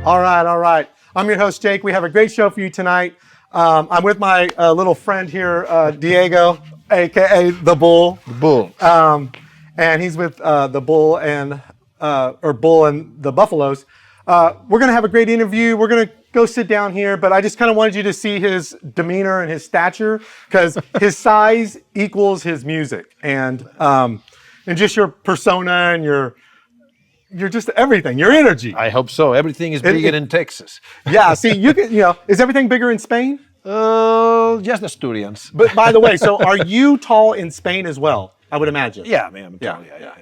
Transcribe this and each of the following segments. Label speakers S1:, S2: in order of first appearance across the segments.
S1: All right, all right. I'm your host, Jake. We have a great show for you tonight. I'm with my little friend here, Diego, aka the Bull.
S2: The Bull.
S1: And he's with the Bull and Bull and the Buffaloes. We're gonna have a great interview. We're gonna go sit down here, but I just kind of wanted you to see his demeanor and his stature because his size equals his music, and just your persona and you're just everything. Your energy.
S2: I hope so. Everything is bigger in Texas.
S1: Yeah. See, is everything bigger in Spain?
S2: Just Asturians.
S1: But by the way, so are you tall in Spain as well? I would imagine.
S2: Yeah, man. I'm tall. Yeah.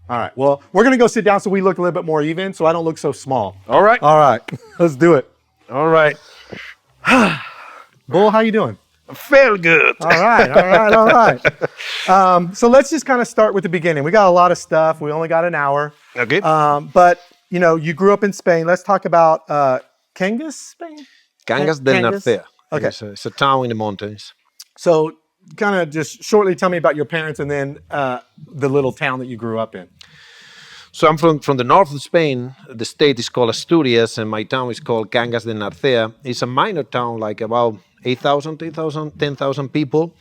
S1: All right. Well, we're gonna go sit down so we look a little bit more even, so I don't look so small.
S2: All right.
S1: All right. Let's do it.
S2: All right.
S1: Bull, how you doing?
S2: I feel good.
S1: All right. So let's just kind of start with the beginning. We got a lot of stuff. We only got an hour.
S2: Okay.
S1: But you grew up in Spain. Let's talk about Cangas, Spain.
S2: Cangas del Narcea.
S1: Okay.
S2: It's a town in the mountains.
S1: So kind of just shortly tell me about your parents and then the little town that you grew up in.
S2: So I'm from the north of Spain. The state is called Asturias, and my town is called Cangas del Narcea. It's a minor town, like about 8,000, 10,000 people.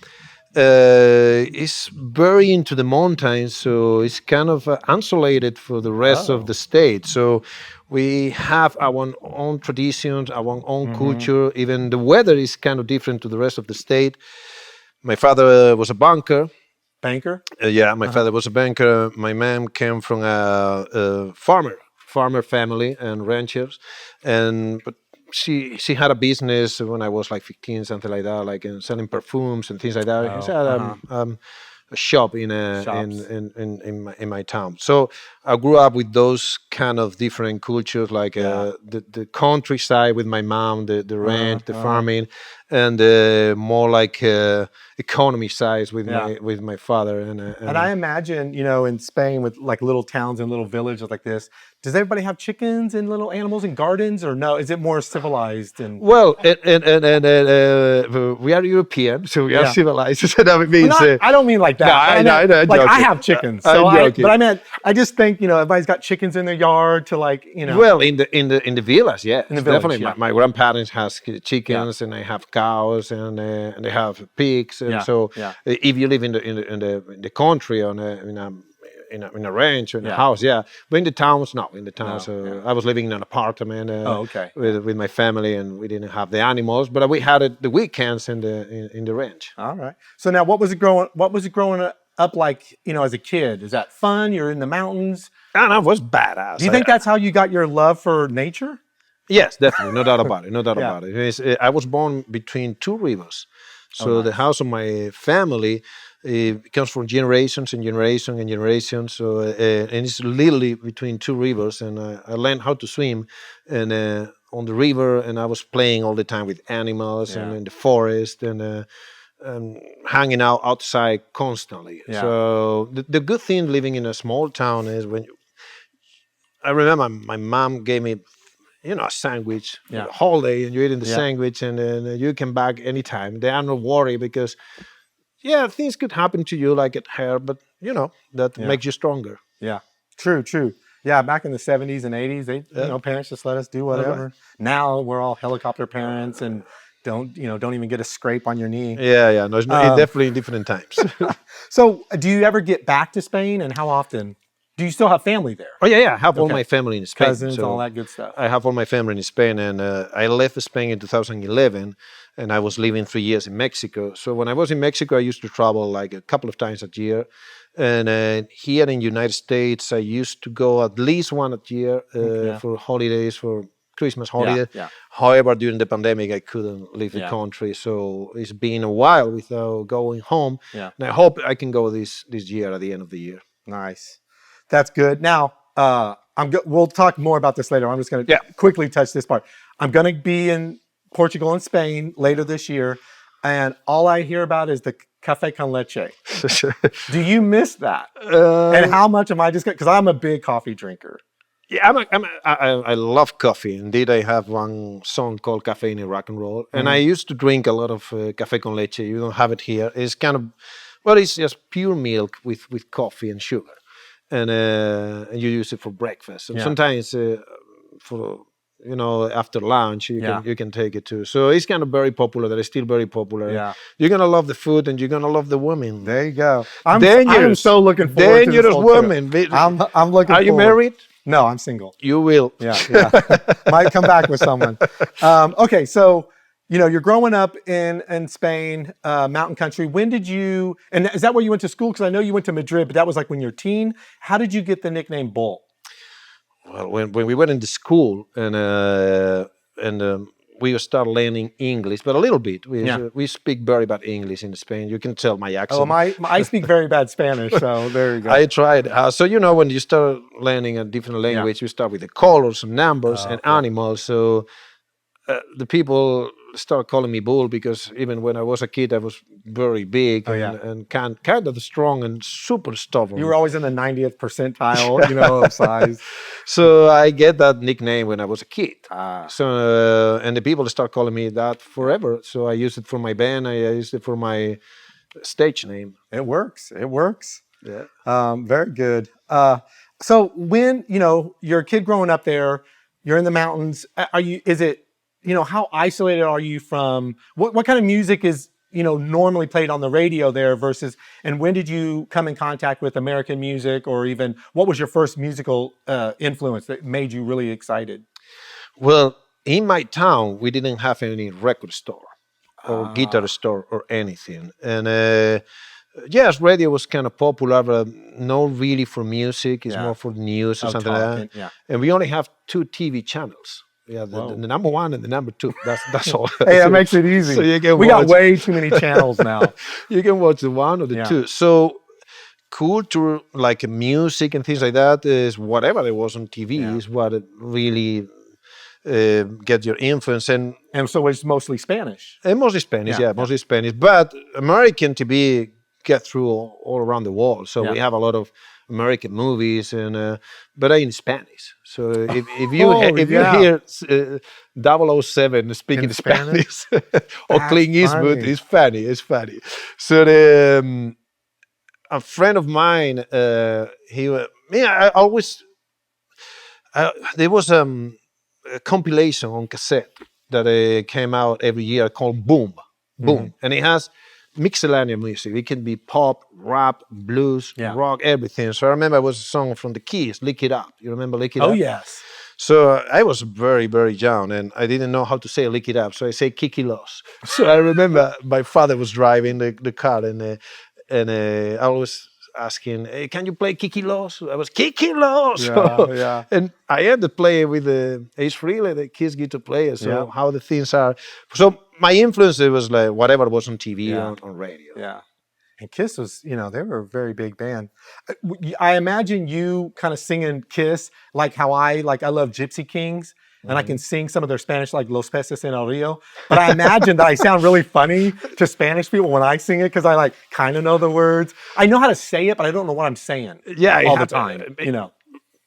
S2: It's very into the mountains, so it's kind of insulated for the rest of the state. So we have our own traditions, our own culture. Even the weather is kind of different to the rest of the state. My father was a banker.
S1: Banker?
S2: My father was a banker. My mom came from a farmer family and ranchers, but she had a business when I was like 15, something like that, like selling perfumes and things like that. She had a shop in my town. So I grew up with those kind of different cultures, like the countryside with my mom, the ranch, the farming, and more like economy size with my father. And
S1: I imagine, in Spain with like little towns and little villages like this, does everybody have chickens and little animals and gardens, or no? Is it more civilized?
S2: Well, we are European, so we are civilized. So that means
S1: I don't mean like that.
S2: No, I know.
S1: Like I have chickens, I just think everybody's got chickens in their yard to
S2: Well, in the villas, yeah,
S1: in the village,
S2: definitely. My grandparents has chickens, and I have cows, and they have pigs, and so if you live in the country in a ranch or in a house, but in the towns, no. In the towns, I was living in an apartment with my family, and we didn't have the animals, but we had the weekends in the ranch.
S1: All right. So now, what was it growing up like? As a kid, is that fun? You're in the mountains.
S2: And I was badass.
S1: Do you think that's how you got your love for nature?
S2: Yes, definitely, no doubt about it. No doubt about it. I was born between two rivers, so the house of my family. It comes from generations and generations and generations. So and it's literally between two rivers, and I learned how to swim, and on the river, and I was playing all the time with animals and in the forest, and hanging out outside constantly. Yeah. So the good thing living in a small town is I remember my mom gave me, a sandwich, a holiday, and you're eating the sandwich, and then you come back anytime. They are not worried because. Yeah, things could happen to you like at her, but that makes you stronger.
S1: Yeah, true. Yeah, back in the 70s and 80s, parents just let us do whatever. Right. Now we're all helicopter parents and don't even get a scrape on your knee.
S2: Yeah. No, it's definitely different times.
S1: So, do you ever get back to Spain, and how often? Do you still have family there?
S2: Oh yeah. I have all my family in Spain.
S1: Cousins, all that good stuff.
S2: I have all my family in Spain, and I left Spain in 2011. And I was living 3 years in Mexico. So when I was in Mexico, I used to travel like a couple of times a year. And here in the United States, I used to go at least one a year for holidays, for Christmas holiday. Yeah. However, during the pandemic, I couldn't leave the country. So it's been a while without going home. Yeah. And I hope I can go this year at the end of the year.
S1: Nice. That's good. Now, we'll talk more about this later. I'm just going to quickly touch this part. I'm going to be in Portugal and Spain later this year, and all I hear about is the café con leche. Do you miss that? And how much am I just because I'm a big coffee drinker?
S2: Yeah, I love coffee. Indeed, I have one song called Café in Rock and Roll, and I used to drink a lot of café con leche. You don't have it here. It's kind of it's just pure milk with coffee and sugar, and you use it for breakfast, and sometimes for after lunch, you can take it too. So it's kind of very popular. That is still very popular.
S1: Yeah.
S2: You're gonna love the food, and you're gonna love the women.
S1: There you go. I am
S2: Dangerous.
S1: so looking forward to this
S2: Dangerous
S1: whole trip.
S2: women.
S1: I'm looking.
S2: Are you
S1: forward.
S2: married?
S1: No, I'm single.
S2: You will.
S1: Yeah. Might come back with someone. Okay, so you're growing up in Spain, mountain country. When did you? And is that where you went to school? Because I know you went to Madrid, but that was like when you're a teen. How did you get the nickname Bull?
S2: Well, when we went into school and we started learning English, but a little bit. We speak very bad English in Spain. You can tell my accent.
S1: Oh, I speak very bad Spanish, so there you go.
S2: I tried. So when you start learning a different language, you start with the colors and numbers and animals. So the people start calling me Bull because even when I was a kid, I was very big and kind of strong and super stubborn.
S1: You were always in the 90th percentile, of size.
S2: So I get that nickname when I was a kid. So and the people start calling me that forever. So I use it for my band. I use it for my stage name.
S1: It works. It works.
S2: Yeah.
S1: Very good. So when you're a kid growing up there, you're in the mountains. How isolated are you from what kind of music is normally played on the radio there versus, and when did you come in contact with American music, or even what was your first musical influence that made you really excited?
S2: Well, in my town, we didn't have any record store or guitar store or anything. And yes, radio was kind of popular, but not really for music. It's more for news or something like that. Yeah. And we only have 2 TV channels. Yeah, the number 1 and the number 2. That's all.
S1: Hey, that makes it easy. So we got way too many channels now.
S2: You can watch the 1 or the 2. So culture, like music and things like that, is whatever there was on TV is what it really gets your influence. And
S1: so it's mostly Spanish.
S2: And mostly Spanish, mostly Spanish. But American TV get through all around the world. So we have a lot of American movies, and but in Spanish. So if you hear 007 speaking Spanish or Clint Eastwood, it's funny. It's funny. So a friend of mine, I always there was a compilation on cassette that came out every year called Boom, and it has miscellaneous music. It can be pop, rap, blues, rock, everything. So I remember it was a song from the Keys, Lick It Up. You remember Lick It Up?
S1: Oh, yes.
S2: So I was very, very young, and I didn't know how to say Lick It Up. So I say Kiki Los. So I remember my father was driving the car, and I was asking, hey, can you play Kiki Los? I was Kiki Los. And I ended up playing with Ace Frehley, the Kiss guitar player. So how the things are. So my influence, it was like whatever was on TV, on radio.
S1: Yeah. And Kiss was, they were a very big band. I imagine you kind of singing Kiss like how I love Gypsy Kings. And I can sing some of their Spanish, like Los Peces en el Rio. But I imagine that I sound really funny to Spanish people when I sing it because I kind of know the words. I know how to say it, but I don't know what I'm saying all the time,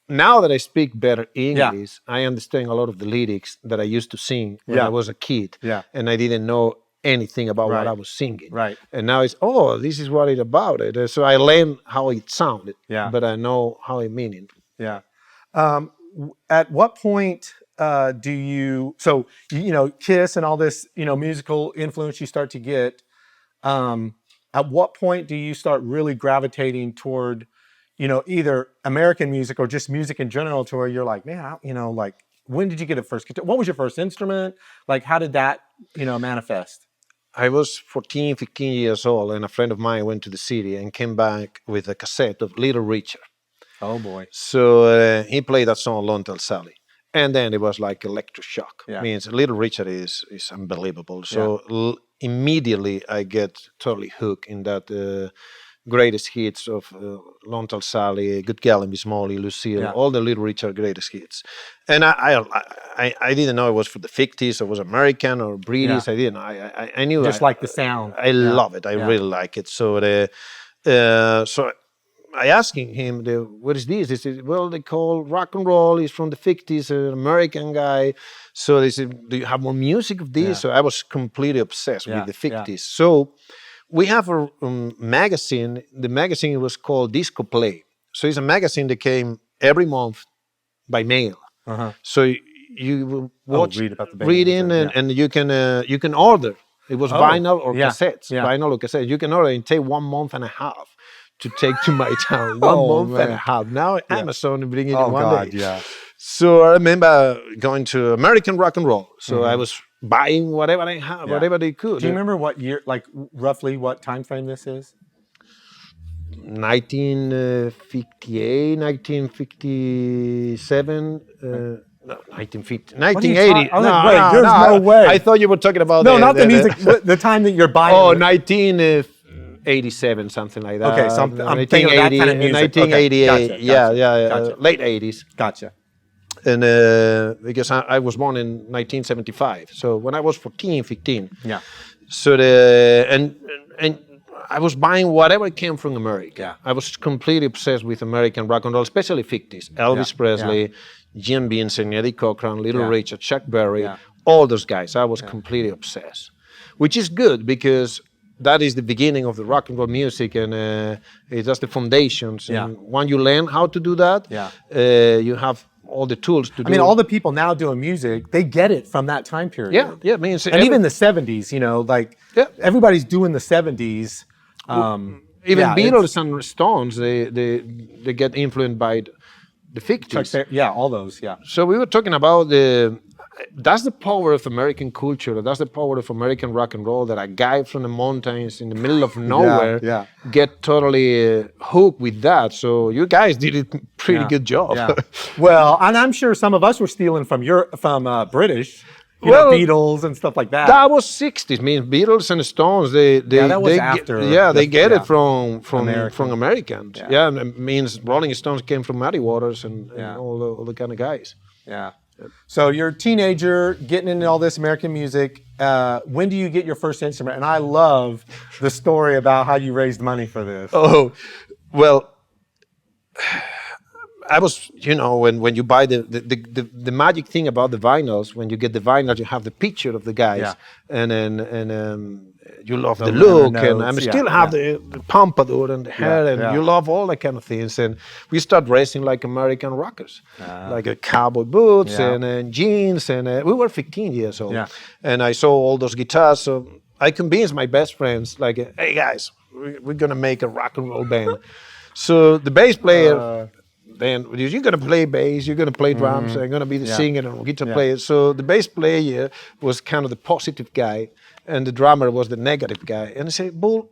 S2: Now that I speak better English, I understand a lot of the lyrics that I used to sing when I was a kid. Yeah. And I didn't know anything about what I was singing. Right. And now it's, this is what it's about. So I learned how it sounded, but I know how it meaning.
S1: Yeah. At what point do you, Kiss and all this, musical influence you start to get, at what point do you start really gravitating toward, either American music or just music in general to where you're like, man, when did you get a first guitar? What was your first instrument? Like, how did that, manifest?
S2: I was 14, 15 years old, and a friend of mine went to the city and came back with a cassette of Little Richard.
S1: Oh, boy.
S2: So he played that song, Lone Tall Sally. And then it was like electroshock. Yeah. Means Little Richard is unbelievable. So immediately I get totally hooked in that greatest hits of Lone Tall Sally, Good Gal and Miss Molly, Lucille, all the Little Richard greatest hits. And I didn't know it was for the 50s or was American or British. I didn't. I knew.
S1: Just like the sound.
S2: I love it. I really like it. So so I asking him, what is this? He said, well, they call rock and roll. He's from the 50s, an American guy. So they said, do you have more music of this? So I was completely obsessed with the 50s. So we have a magazine. The magazine was called Disco Play. So it's a magazine that came every month by mail. So you will watch,
S1: read about the bands
S2: reading, and you can order. It was vinyl or cassettes, vinyl or cassettes. You can order and take 1 month and a half to take to my town. One month and a half. Now Amazon bring it in one day.
S1: Yeah.
S2: So I remember going to American rock and roll. So I was buying whatever I had, whatever they could.
S1: Do you remember what year, like roughly what time frame this is?
S2: 1958, 1957. No, 1950, 1980.
S1: There's no way.
S2: I thought you were talking about
S1: not the music. The time that you're buying.
S2: Oh, 1987, something like that.
S1: Okay, so I'm thinking of that kind of music.
S2: 1988.
S1: Okay, gotcha.
S2: Late 80s.
S1: Gotcha.
S2: And because I was born in 1975, so when I was 14, 15.
S1: Yeah.
S2: So and I was buying whatever came from America.
S1: Yeah.
S2: I was completely obsessed with American rock and roll, especially 50s. Elvis Presley, Jim Vincent, Eddie Cochran, Little Richard, Chuck Berry, all those guys. I was completely obsessed, which is good because that is the beginning of the rock and roll music, and that's the foundations. And when you learn how to do that, you have all the tools to do.
S1: I mean, all the people now doing music, they get it from that time period.
S2: Yeah. I mean,
S1: and even the 70s, everybody's doing the 70s.
S2: Even Beatles and Stones, they get influenced by the 50s.
S1: All those,
S2: So we were talking about that's the power of American culture. That's the power of American rock and roll, that a guy from the mountains in the middle of nowhere get totally hooked with that. So you guys did a pretty good job.
S1: Yeah. Well, and I'm sure some of us were stealing from British. Beatles and stuff like that.
S2: That was 60s. I mean, Beatles and Stones. They get it from Americans. Yeah. It means Rolling Stones came from Muddy Waters and all the kind of guys.
S1: Yeah. So you're a teenager getting into all this American music. When do you get your first instrument? And I love the story about how you raised money for this.
S2: Oh, well, I was, when you buy the magic thing about the vinyls, when you get the vinyls, you have the picture of the guys, and you love the look, and I still have the pompadour and the hair, and you love all that kind of things. And we start dressing like American rockers, like cowboy boots and jeans, and we were 15 years old. And I saw all those guitars, so I convinced my best friends, like, hey guys, we're gonna make a rock and roll band. So the bass player. Then you're gonna play bass, you're gonna play drums, I'm gonna be the singer and guitar player. So the bass player was kind of the positive guy, and the drummer was the negative guy. And I said, "Bull,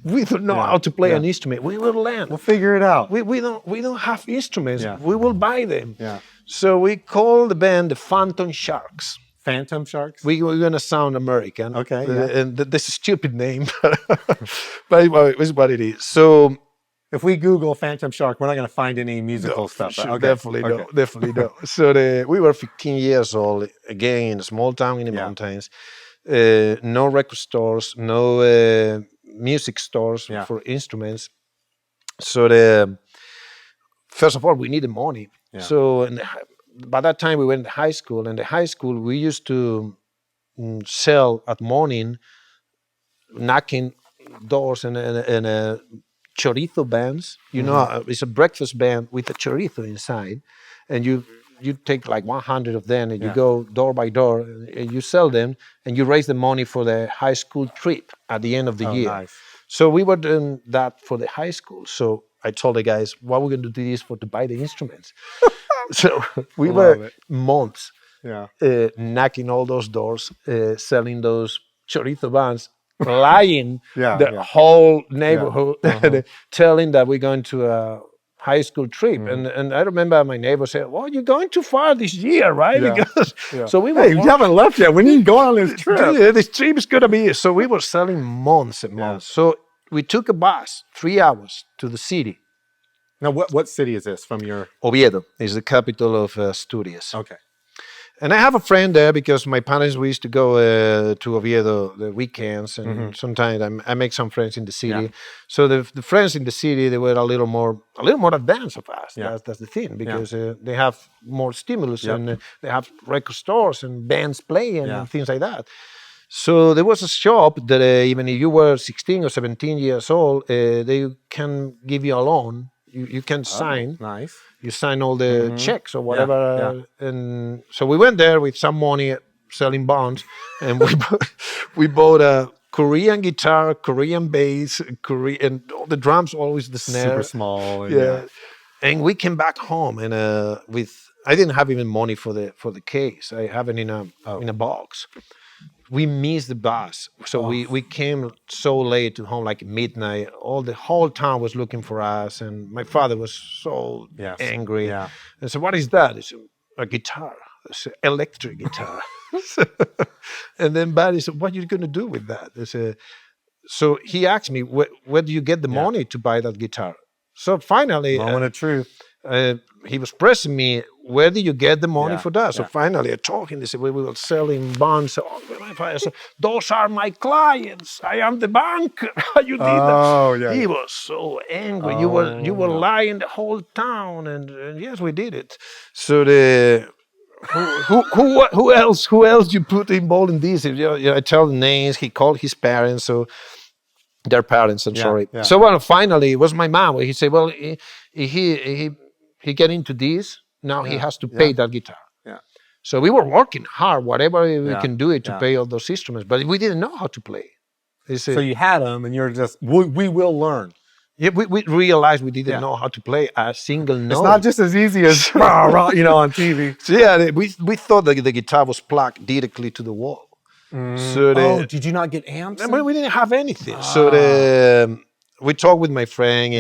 S2: we don't know how to play an instrument. We will learn.
S1: We'll figure it out.
S2: We don't have instruments.
S1: Yeah.
S2: We will buy them."
S1: Yeah.
S2: So we called the band the Phantom Sharks.
S1: Phantom Sharks?
S2: We're gonna sound American.
S1: Okay.
S2: And that's a stupid name, but it's what it is. So.
S1: If we Google Phantom Shark, we're not going to find any musical stuff.
S2: Sure,
S1: okay.
S2: Definitely no. So we were 15 years old, again, in a small town in the mountains. No record stores, no music stores for instruments. So first of all, we needed money. Yeah. So by that time, we went to high school. And the high school, we used to sell at morning, knocking doors and chorizo bands, it's a breakfast band with a chorizo inside, and you take like 100 of them, and you go door by door, and you sell them, and you raise the money for the high school trip at the end of the year.
S1: Nice.
S2: So we were doing that for the high school. So I told the guys, what we're going to do this for to buy the instruments. So we were months knocking all those doors, selling those chorizo bands, lying the whole neighborhood, telling that we're going to a high school trip. And I remember my neighbor said, well, you're going too far this year, right? Because so we were,
S1: you haven't left yet. When are you going on this trip?
S2: This trip is going to be, so we were selling months and months. So we took a bus, 3 hours to the city.
S1: Now, what city is this from your?
S2: Oviedo is the capital of Asturias.
S1: Okay.
S2: And I have a friend there because my parents, we used to go to Oviedo the weekends, and sometimes I make some friends in the city. Yeah. So the friends in the city, they were a little more advanced of us. Yeah. That's the thing, because they have more stimulus, and they have record stores and bands playing and things like that. So there was a shop that even if you were 16 or 17 years old, they can give you a loan. you can sign.
S1: Nice.
S2: You sign all the checks or whatever.
S1: yeah.
S2: And so we went there with some money selling bonds, and we bought a Korean guitar, Korean bass, and all the drums, always the snare.
S1: Super small. And
S2: Yeah. And we came back home, and I didn't have even money for the case. I have it in a box. We missed the bus, so we came so late to home, like midnight. The whole town was looking for us, and my father was so angry.
S1: Yeah.
S2: And so, what is that? It's a guitar. It's an electric guitar. And then Barry said, "What are you going to do with that?" So he asked me, "Where do you get the money to buy that guitar?" So finally,
S1: Moment of truth.
S2: he was pressing me, "Where do you get the money for that?" So
S1: yeah.
S2: finally I told him, they said, "We were selling bonds." My father said, "Those are my clients. I am the banker." You did that.
S1: Oh, yeah.
S2: He was so angry. You were lying the whole town, and yes, we did it. So who else you put involved in this? I tell the names. He called his parents, so their parents. I'm sorry.
S1: Yeah.
S2: So finally it was my mom. He said, "Well, he get into this. Now he has to pay that guitar."
S1: Yeah.
S2: So we were working hard, whatever we can do it to
S1: Yeah.
S2: pay all those instruments, but we didn't know how to play.
S1: So you had them, and you're just, we will learn.
S2: Yeah, we realized we didn't know how to play a single note.
S1: It's not just as easy as on TV.
S2: So we thought that the guitar was plugged directly to the wall. So
S1: did you not get amps?
S2: we didn't have anything. So we talked with my friend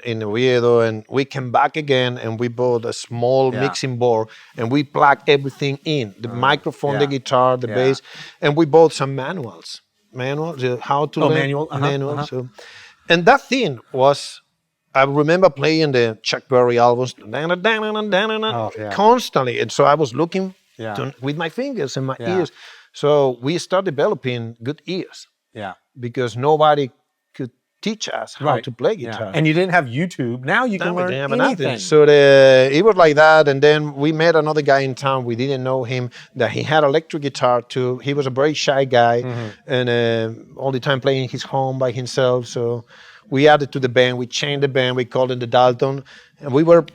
S2: in Oviedo, and we came back again, and we bought a small mixing board, and we plugged everything in: the microphone, the guitar, the bass, and we bought some manuals, how to learn. Manual. So, and that thing was, I remember playing the Chuck Berry albums constantly, and so I was looking with my fingers and my ears. So we started developing good ears.
S1: Yeah.
S2: Because nobody could teach us how to play guitar.
S1: And you didn't have YouTube. Now you can learn anything.
S2: So it was like that. And then we met another guy in town. We didn't know him, that he had electric guitar too. He was a very shy guy and all the time playing in his home by himself. So we added to the band. We changed the band. We called it the Dalton. And we were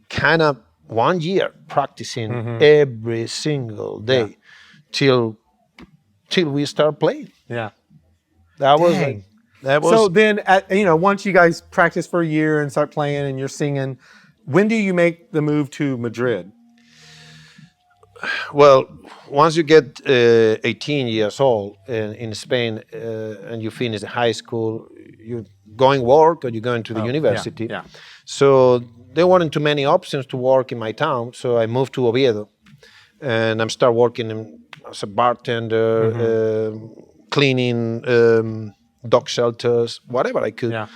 S2: kind of 1 year practicing every single day till we start playing.
S1: Yeah.
S2: That was
S1: so then, once you guys practice for a year and start playing and you're singing, when do you make the move to Madrid?
S2: Well, once you get 18 years old in Spain and you finish the high school, you're going work or you're going to the university.
S1: Yeah.
S2: So there weren't too many options to work in my town, so I moved to Oviedo, and I started working as a bartender, cleaning dog shelters, whatever I could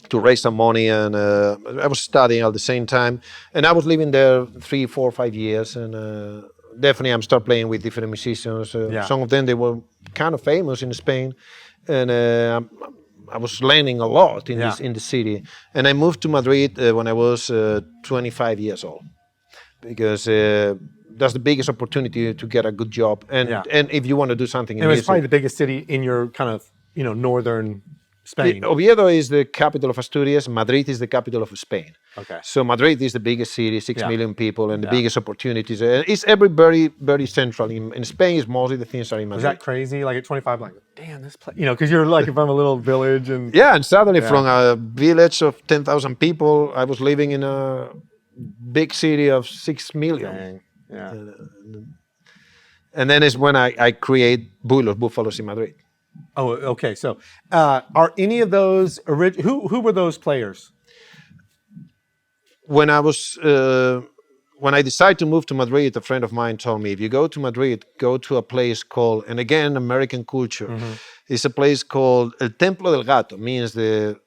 S2: to raise some money. And I was studying at the same time, and I was living there 3, 4, 5 years, and definitely I started playing with different musicians. Some of them, they were kind of famous in Spain, and I was learning a lot in the city. And I moved to Madrid when I was 25 years old, because that's the biggest opportunity to get a good job, and if you want to do something in music.
S1: It's probably the biggest city in your kind of northern Spain.
S2: Oviedo is the capital of Asturias. Madrid is the capital of Spain.
S1: Okay.
S2: So Madrid is the biggest city, 6 million people, and the biggest opportunities. It's everybody very central. In Spain, mostly the things are in Madrid.
S1: Is that crazy? Like at 25, like, damn, this place, because you're like from a little village and.
S2: Yeah, and suddenly from a village of 10,000 people, I was living in a big city of 6 million.
S1: Dang. Yeah.
S2: And then is when I create Los Búfalos in Madrid.
S1: Oh, okay. So, are any of those who were those players?
S2: When I decided to move to Madrid, a friend of mine told me, if you go to Madrid, go to a place called, and again, American culture, it's a place called El Templo del Gato, means the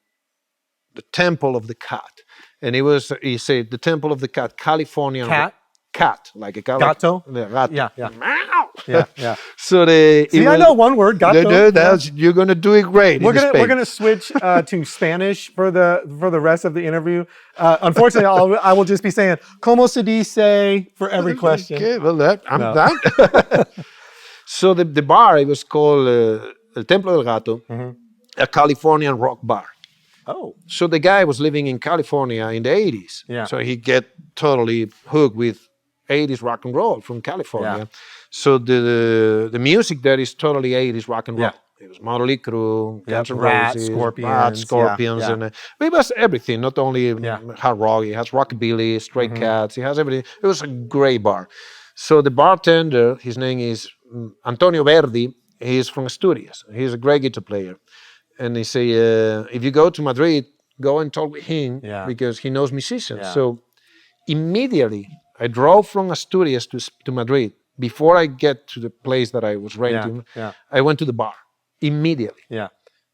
S2: temple of the cat. And he said, the temple of the cat, California. Cat, like a cat.
S1: Gato?
S2: Gato.
S1: Yeah.
S2: So
S1: I know one word, gato.
S2: You're going to do it great.
S1: We're going to switch to Spanish for the rest of the interview. Unfortunately, I will just be saying "Como se dice" for every question.
S2: Okay, well, I'm done. So the bar, it was called El Templo del Gato, a Californian rock bar.
S1: Oh.
S2: So the guy was living in California in the 80s.
S1: Yeah.
S2: So he get totally hooked with 80s rock and roll from California.
S1: Yeah.
S2: So the music there is totally 80s rock and roll.
S1: Yeah.
S2: It was Motley Crue, Guns N'
S1: Rat,
S2: Roses,
S1: Scorpions,
S2: Rat, Scorpions,
S1: yeah.
S2: and it was everything. Not only
S1: Yeah.
S2: hard rock, it has rockabilly, Stray Cats, it has everything. It was a great bar. So the bartender, his name is Antonio Verdi. He's from Asturias. He's a great guitar player, and he say, if you go to Madrid, go and talk with him
S1: Yeah.
S2: because he knows musicians.
S1: Yeah.
S2: So immediately I drove from Asturias to Madrid. Before I get to the place that I was renting,
S1: Yeah.
S2: I went to the bar immediately.
S1: Yeah.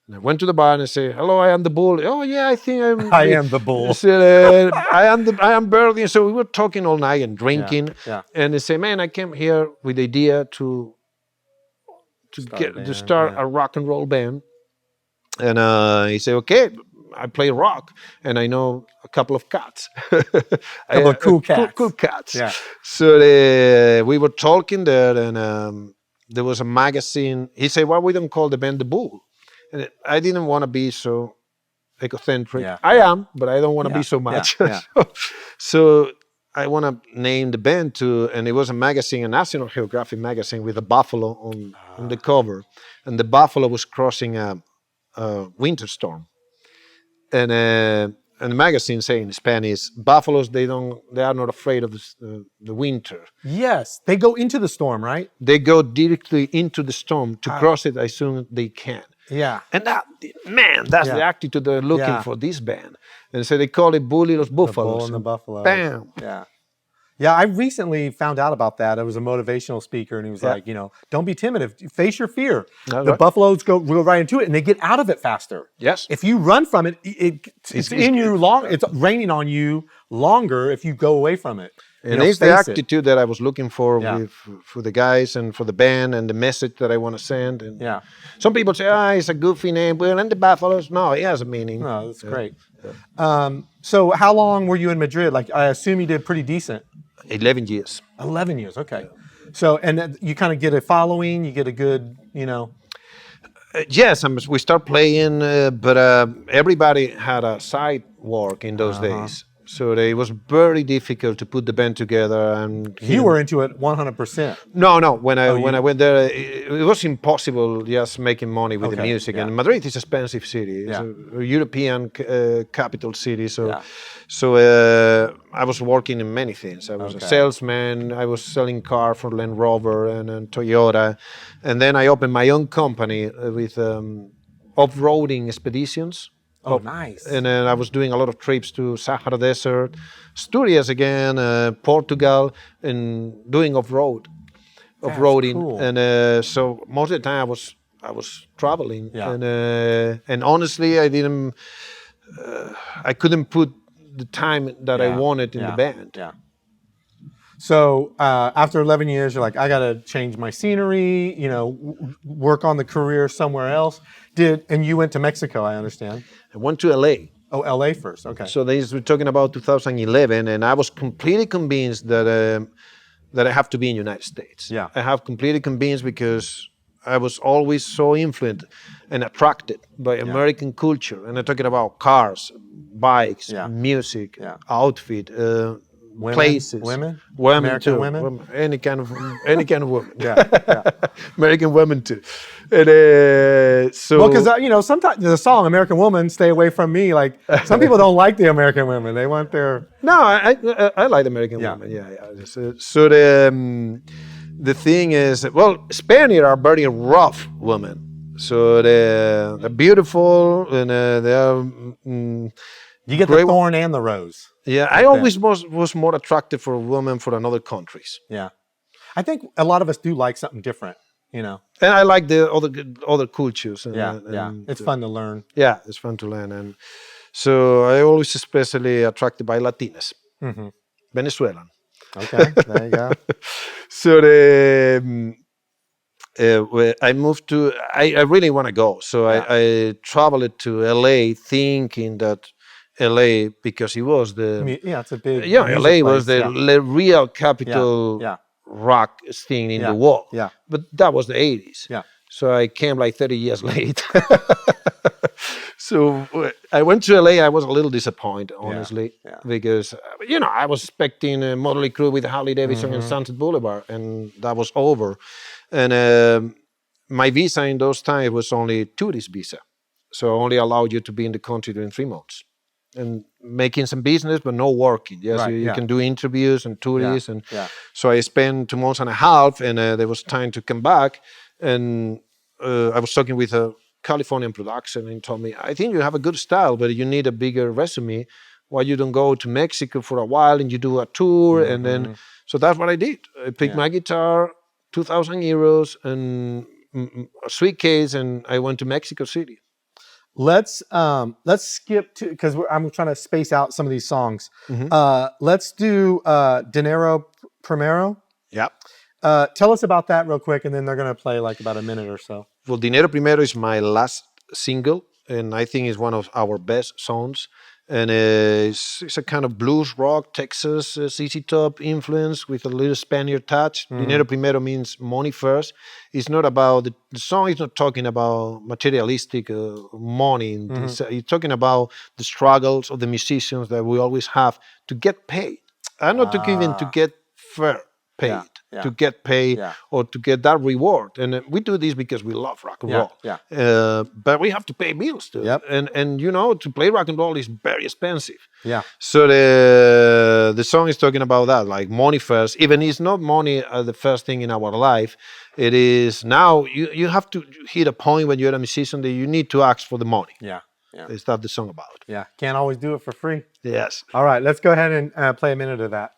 S2: And I went to the bar and I say, "Hello, I am the bull." "Oh yeah, I think I'm."
S1: I am the bull.
S2: I said, I am Birdie. And so we were talking all night and drinking.
S1: Yeah.
S2: And they say, "Man, I came here with the idea to start a rock and roll band." And he said, "Okay, I play rock and I know a couple of cats."
S1: Couple of cool cats.
S2: Cool cats.
S1: Yeah.
S2: So we were talking there, and there was a magazine. He said, "Why we don't call the band The Bull?" And I didn't want to be so egocentric.
S1: Yeah.
S2: I am, but I don't want to be so much.
S1: Yeah.
S2: So I want to name the band to, and it was a magazine, a National Geographic magazine with a buffalo on the cover, and the buffalo was crossing a winter storm. And the magazine saying in Spanish, buffaloes they are not afraid of the winter.
S1: Yes. They go into the storm, right?
S2: They go directly into the storm to cross it as soon as they can.
S1: Yeah.
S2: And that's the attitude they're looking for this band. And so they call it Bully Los Buffaloes.
S1: The bull and the buffalo.
S2: Bam.
S1: Yeah. Yeah, I recently found out about that. I was a motivational speaker, and he was like, don't be timid. Face your fear.
S2: That's
S1: the
S2: right.
S1: buffaloes go right into it, and they get out of it faster.
S2: Yes.
S1: If you run from it, it's in you long. It's raining on you longer if you go away from it.
S2: And it's the
S1: face it.
S2: attitude that I was looking for
S1: Yeah.
S2: for the guys and for the band and the message that I want to send. And
S1: Yeah.
S2: some people say, it's a goofy name. Well, and the Buffaloes, no, it has a meaning.
S1: No, that's great. So how long were you in Madrid? Like, I assume you did pretty decent.
S2: 11 years.
S1: 11 years, okay. So, and then you kind of get a following, you get a good,
S2: Yes, we start playing, but everybody had a side work in those days. So it was very difficult to put the band together. And
S1: you were into it 100%.
S2: No. When I went there, it was impossible just making money with the
S1: Okay,
S2: music.
S1: yeah.
S2: And Madrid is an expensive city. It's a European capital city. So I was working in many things. I was a salesman. I was selling cars for Land Rover and Toyota. And then I opened my own company with off-roading expeditions.
S1: Oh, nice.
S2: And then I was doing a lot of trips to Sahara Desert, Asturias again, Portugal, and doing off-roading.
S1: Cool.
S2: And so most of the time I was traveling.
S1: Yeah.
S2: And honestly, I couldn't put the time that I wanted in the band.
S1: Yeah. So after 11 years, you're like, I got to change my scenery, work on the career somewhere else. And you went to Mexico, I understand.
S2: I went to LA.
S1: Oh, LA first. Okay.
S2: So we're talking about 2011, and I was completely convinced that I have to be in the United States.
S1: Yeah.
S2: I have completely convinced because I was always so influenced and attracted by American culture. And I'm talking about cars, bikes, music, outfit, places,
S1: women,
S2: American
S1: too.
S2: Women, any kind of woman.
S1: Yeah.
S2: American women too. And so
S1: Well, because sometimes the song "American Woman," "Stay Away from Me," like some people don't like the American women; they want their.
S2: No, I like American women. Yeah. So the thing is, well, Spaniards are very rough women. So they're beautiful and they are.
S1: You get the thorn and the rose.
S2: Yeah, I always was more attracted for women from other countries.
S1: Yeah, I think a lot of us do like something different.
S2: And I like the other cultures. And,
S1: it's fun to learn.
S2: Yeah, it's fun to learn. And so I always especially attracted by Latinas, Venezuelan.
S1: Okay, there you go.
S2: So I moved to, I really want to go. So I traveled to LA thinking that LA, because it was
S1: it's a big
S2: LA was the real capital rock thing in the world.
S1: Yeah.
S2: But that was the 80s.
S1: Yeah.
S2: So I came like 30 years late. So I went to LA. I was a little disappointed, honestly,
S1: yeah.
S2: because I was expecting a Motley Crue with Harley Davidson and Sunset Boulevard, and that was over. And my visa in those times was only tourist visa, so only allowed you to be in the country during 3 months, and making some business, but no working. Yes,
S1: Right,
S2: you
S1: yeah.
S2: can do interviews and tourists, and
S1: yeah.
S2: so I spent 2 months and a half, and there was time to come back, and I was talking with a Californian production, and he told me, I think you have a good style, but you need a bigger resume. Why you don't go to Mexico for a while and you do a tour, and then so that's what I did. I picked my guitar, 2,000 euros, and a suitcase, and I went to Mexico City.
S1: Let's skip to, because I'm trying to space out some of these songs. Let's do Dinero Primero.
S2: Yeah.
S1: Tell us about that real quick, and then they're gonna play like about a minute or so.
S2: Well, Dinero Primero is my last single, and I think it's one of our best songs. And it's a kind of blues rock, Texas, ZZ Top influence with a little Spaniard touch. Dinero Primero means money first. It's not about, the song is not talking about materialistic money. It's talking about the struggles of the musicians that we always have to get paid. And not to even to get fair paid. To get paid or to get that reward. And we do this because we love rock and roll. But we have to pay bills too. And to play rock and roll is very expensive. So the song is talking about that, like money first. Even it's not money the first thing in our life. It is now you have to hit a point when you're a musician that you need to ask for the money. Is that the song about?
S1: Can't always do it for free.
S2: Yes.
S1: All right, let's go ahead and play a minute of that.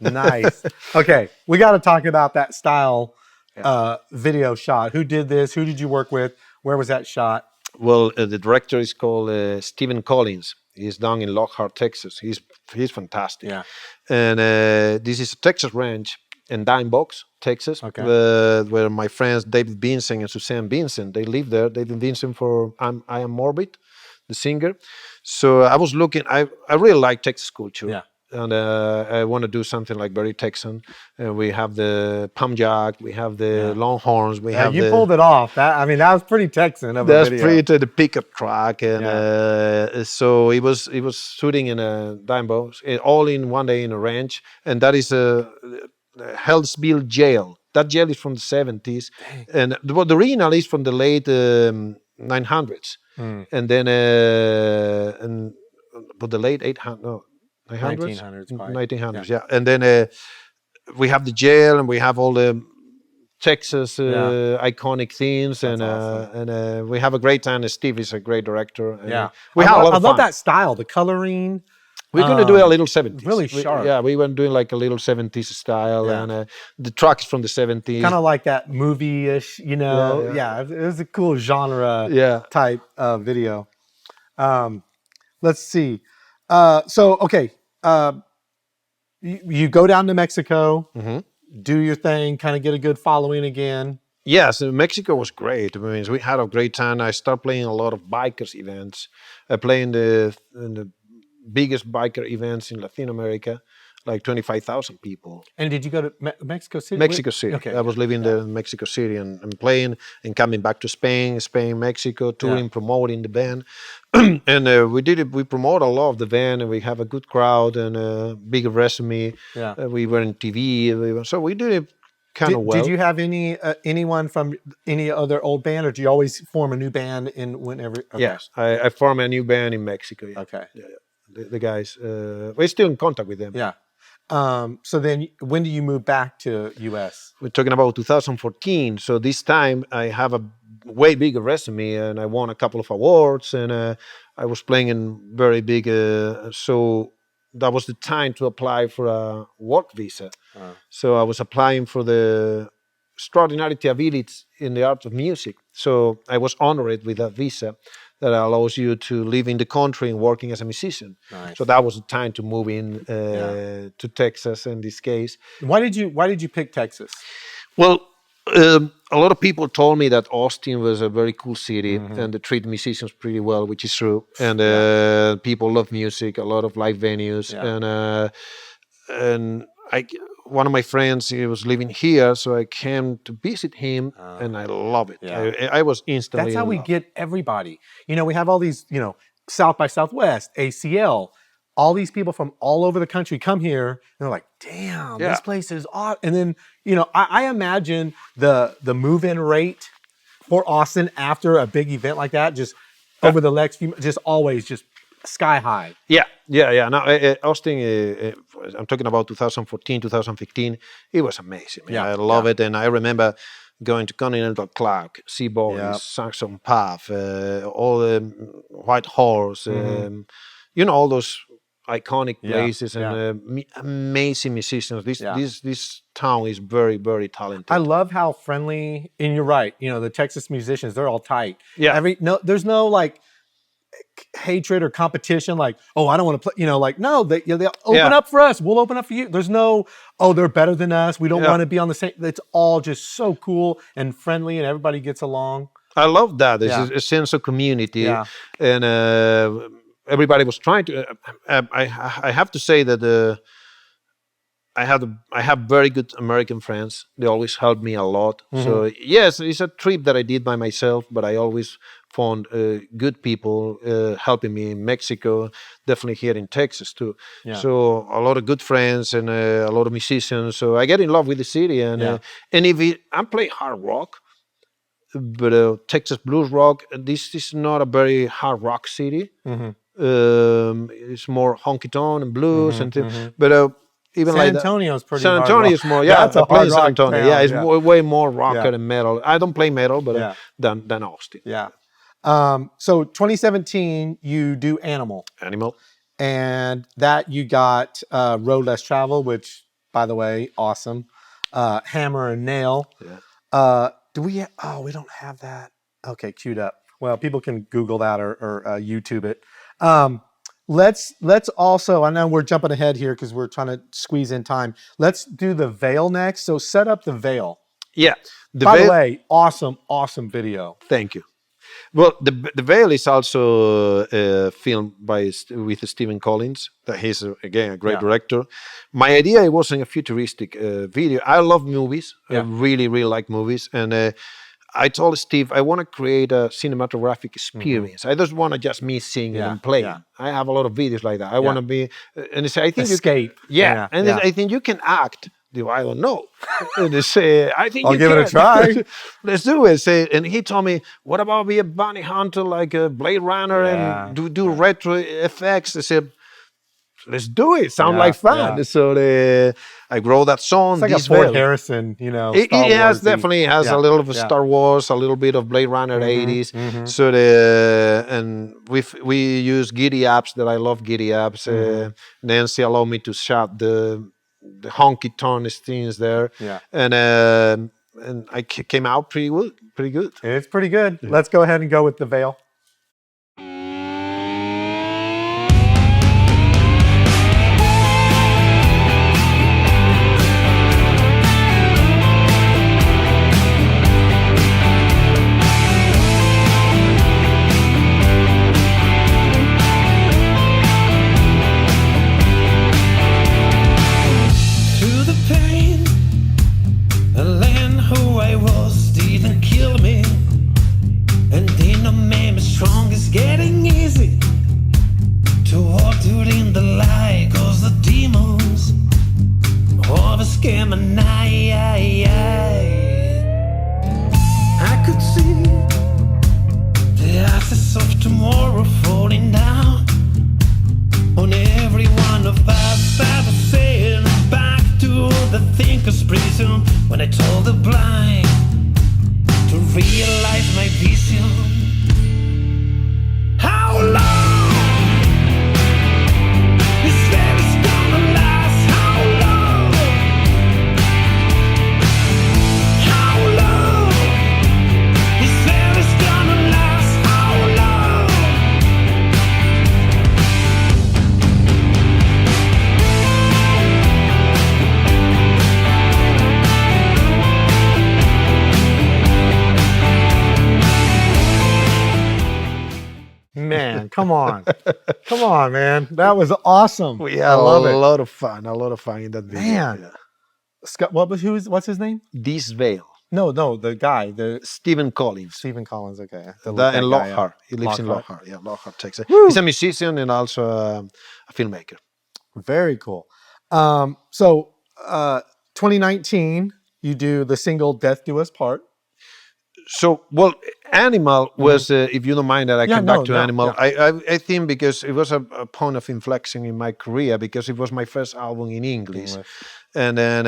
S1: Nice. Okay, we got to talk about that style video shot. Who did this? Who did you work with? Where was that shot?
S2: Well, the director is called Stephen Collins. He's down in Lockhart, Texas. He's fantastic. And this is a Texas ranch in Dime Box, Texas, where my friends David Vincent and Suzanne Vincent, they live there. David Vincent for I Am Morbid, the singer. So I was looking. I really like Texas culture. And I want to do something like very Texan. We have the pump jack, we have the Longhorns, we have
S1: you pulled it off. That was pretty Texan of a video.
S2: That's pretty the pickup truck, and so it was shooting in a dime box, all in one day in a ranch, and that is a Hellsville jail. That jail is from the 70s, and the original is from the late 900s, and then but the late 1900s, and then we have the jail, and we have all the Texas iconic themes, and awesome. And we have a great time. Steve is a great director. We have a lot of fun.
S1: I love that style, the coloring.
S2: We're going to do a little 70s.
S1: Really sharp.
S2: We were doing like a little 70s style, and the trucks from the 70s.
S1: Kind of like that movie-ish, it was a cool genre type video. Let's see. You go down to Mexico, do your thing, kind of get a good following again.
S2: Yes, Mexico was great. I mean, we had a great time. I started playing a lot of bikers events. I play in the biggest biker events in Latin America, like 25,000 people.
S1: And did you go to Mexico City?
S2: Mexico City.
S1: Okay.
S2: I was living there in Mexico City and playing and coming back to Spain, Mexico, touring, promoting the band. And we did it. We promote a lot of the band, and we have a good crowd and a big resume.
S1: Yeah.
S2: We were in TV, so we did it kind of well.
S1: Did you have anyone from any other old band, or do you always form a new band in whenever? Okay.
S2: Yes, I formed a new band in Mexico. Yeah.
S1: Okay.
S2: Yeah. The guys, we're still in contact with them.
S1: Yeah. So then, when do you move back to U.S.?
S2: We're talking about 2014. So this time I have a way bigger resume, and I won a couple of awards, and I was playing in very big. So that was the time to apply for a work visa. So I was applying for the extraordinary abilities in the art of music. So I was honored with that visa that allows you to live in the country and working as a musician.
S1: Nice.
S2: So that was the time to move in to Texas in this case.
S1: Why did you pick Texas?
S2: Well, a lot of people told me that Austin was a very cool city and they treat musicians pretty well, which is true. And people love music, a lot of live venues, and one of my friends, he was living here, so I came to visit him, and I love it.
S1: Yeah.
S2: I was instantly.
S1: That's how
S2: in
S1: we
S2: love.
S1: get everybody. We have all these, South by Southwest, ACL, all these people from all over the country come here, and they're like, damn, this place is awesome. And then, I imagine the move-in rate for Austin after a big event like that, just over the next few, just always just sky high.
S2: Yeah. Now, Austin, I'm talking about 2014, 2015. It was amazing. Man. I love it. And I remember going to Continental Club, Sea Boys, Saxon Puff, all the White Horse, all those iconic places and amazing musicians. This town is very, very talented.
S1: I love how friendly, and you're right. The Texas musicians, they're all tight.
S2: Yeah.
S1: There's no like hatred or competition. Like, oh, I don't want to play. No, they open up for us. We'll open up for you. There's no, oh, they're better than us. We don't want to be on the same. It's all just so cool and friendly, and everybody gets along.
S2: I love that. There's a sense of community, and everybody was trying to. I have to say that I have very good American friends. They always help me a lot. So yes, it's a trip that I did by myself, but I always found good people helping me in Mexico, definitely here in Texas too. Yeah. So a lot of good friends and a lot of musicians. So I get in love with the city, and if I play hard rock, but Texas blues rock. This is not a very hard rock city. It's more honky tonk and blues but. Even
S1: San Antonio is pretty.
S2: San Antonio is more,
S1: That's a hard
S2: San
S1: rock
S2: Antonio.
S1: town,
S2: Yeah, it's way more rocker and metal. I don't play metal, but than Austin.
S1: Yeah. So 2017, you do Animal, and that you got Road Less Travel, which, by the way, awesome. Hammer and Nail. Yeah. We don't have that. Okay, queued up. Well, people can Google that or YouTube it. Let's also, I know we're jumping ahead here because we're trying to squeeze in time. Let's do the Veil next. So set up the Veil.
S2: Yeah.
S1: By the way, awesome video.
S2: Thank you. Well, the Veil is also filmed with Stephen Collins. That he's again a great director. My idea, it wasn't a futuristic video. I love movies. I really like movies, and I told Steve, I want to create a cinematographic experience. I don't want to just me singing and playing. I have a lot of videos like that. I want to be, and they say, I think
S1: escape.
S2: I think you can act. I don't know. And they say, I think
S1: I'll give it a try.
S2: Let's do it. And he told me, what about be a bounty hunter like a Blade Runner and do retro effects? I said, let's do it. Sound like fun. Yeah. So I wrote that song.
S1: It's like a Ford Harrison,
S2: It has definitely has a little of a Star Wars, a little bit of Blade Runner 80s. So and we use Giddy Apps that I love Giddy Apps. Nancy allowed me to shot the honky tonk things there. Yeah. And I came out pretty good.
S1: It's pretty good. Yeah. Let's go ahead and go with the Veil.
S3: tomorrow falling down on every one of us. I was sailing back to the thinker's prison when I told the blind to realize my vision. How long this feeling's gonna last? How long? How long this feeling's gonna last? How long?
S1: Man, come on. Come on, man. That was awesome.
S2: We
S1: I
S2: had
S1: love it.
S2: a lot of fun in that video.
S1: Man.
S2: Yeah.
S1: Scott, what's his name?
S2: This Vale,
S1: No, the guy, the
S2: Stephen Collins.
S1: Stephen Collins. Okay,
S2: That in
S1: guy,
S2: Lockhart. He lives in
S1: Lockhart.
S2: Lockhart. Yeah, Lockhart, Texas.
S1: Woo!
S2: He's a musician and also a filmmaker.
S1: Very cool. So 2019, you do the single "Death Do Us Part."
S2: So, well, Animal was, if you don't mind that I
S1: Yeah,
S2: come
S1: no,
S2: back to
S1: no,
S2: Animal,
S1: yeah.
S2: I think because it was a point of inflection in my career because it was my first album in English. And then